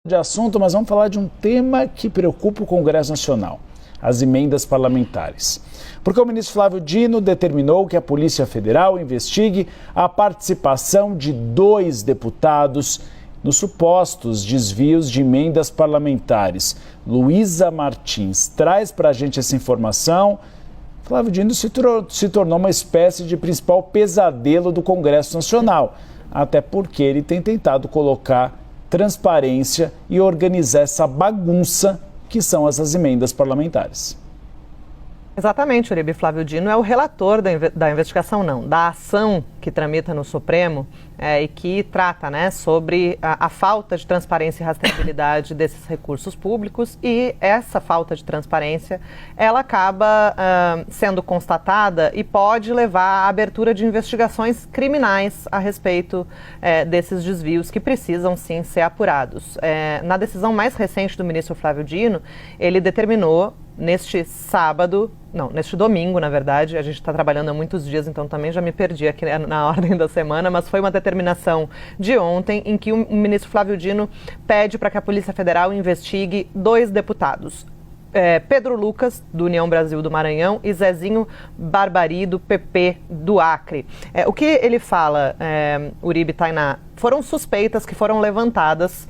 De assunto, mas vamos falar de um tema que preocupa o Congresso Nacional: as emendas parlamentares. Porque o ministro Flávio Dino determinou que a Polícia Federal investigue a participação de 2 deputados nos supostos desvios de emendas parlamentares. Luísa Martins traz para a gente essa informação. Flávio Dino se tornou uma espécie de principal pesadelo do Congresso Nacional, até porque ele tem tentado colocar transparência e organizar essa bagunça que são essas emendas parlamentares. Exatamente, Uribe. Flávio Dino é o relator da investigação, da ação que tramita no Supremo e que trata sobre a falta de transparência e rastreabilidade desses recursos públicos, e essa falta de transparência, ela acaba sendo constatada e pode levar à abertura de investigações criminais a respeito desses desvios que precisam sim ser apurados. Na decisão mais recente do ministro Flávio Dino, ele determinou neste domingo, na verdade, a gente está trabalhando há muitos dias, então também já me perdi aqui na ordem da semana, mas foi uma determinação de ontem em que o ministro Flávio Dino pede para que a Polícia Federal investigue 2 deputados. Pedro Lucas, do União Brasil do Maranhão, e Zezinho Barbari, do PP do Acre. O que ele fala, Uribe, Tainá, foram suspeitas que foram levadas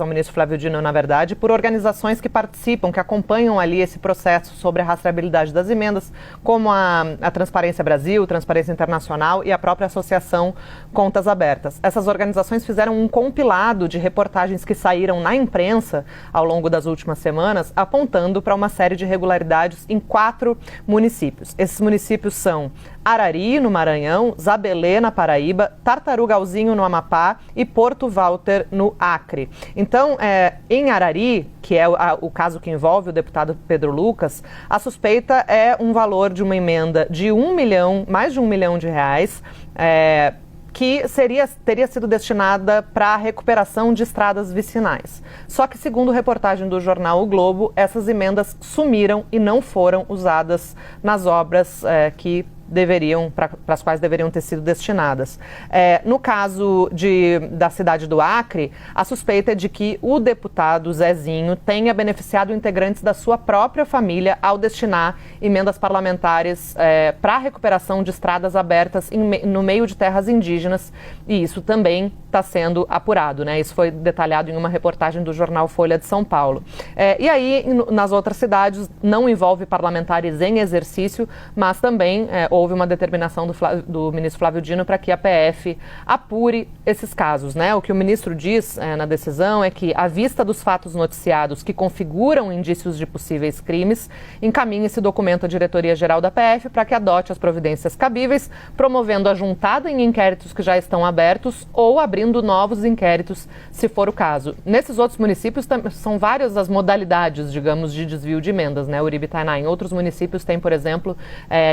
ao ministro Flávio Dino, na verdade, por organizações que participam, que acompanham ali esse processo sobre a rastreabilidade das emendas, como a Transparência Brasil, Transparência Internacional e a própria Associação Contas Abertas. Essas organizações fizeram um compilado de reportagens que saíram na imprensa ao longo das últimas semanas, apontando para uma série de irregularidades em 4 municípios. Esses municípios são Arari, no Maranhão, Zabelê, na Paraíba, Tartarugalzinho, no Amapá, e Porto Walter, no Acre. Então, em Arari, que é o caso que envolve o deputado Pedro Lucas, a suspeita é um valor de uma emenda de mais de 1 milhão de reais, que teria sido destinada para a recuperação de estradas vicinais. Só que, segundo reportagem do jornal O Globo, essas emendas sumiram e não foram usadas nas obras para as quais deveriam ter sido destinadas. No caso da cidade do Acre, a suspeita é de que o deputado Zezinho tenha beneficiado integrantes da sua própria família ao destinar emendas parlamentares para a recuperação de estradas abertas no meio de terras indígenas, e isso também está sendo apurado, Isso foi detalhado em uma reportagem do jornal Folha de São Paulo. E aí, nas outras cidades, não envolve parlamentares em exercício, mas também houve uma determinação do ministro Flávio Dino para que a PF apure esses casos, O que o ministro diz na decisão é que, à vista dos fatos noticiados que configuram indícios de possíveis crimes, encaminhe esse documento à Diretoria-Geral da PF para que adote as providências cabíveis, promovendo a juntada em inquéritos que já estão abertos ou abrindo novos inquéritos, se for o caso. Nesses outros municípios, são várias as modalidades, digamos, de desvio de emendas, Uribe, Tainá. Em outros municípios tem, por exemplo,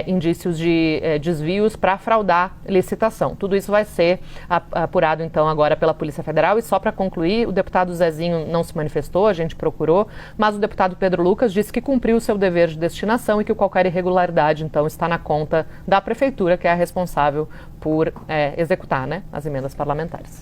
indícios de desvios para fraudar licitação. Tudo isso vai ser apurado, então, agora pela Polícia Federal. E só para concluir, o deputado Zezinho não se manifestou, a gente procurou, mas o deputado Pedro Lucas disse que cumpriu o seu dever de destinação e que qualquer irregularidade, então, está na conta da Prefeitura, que é a responsável por executar as emendas parlamentares.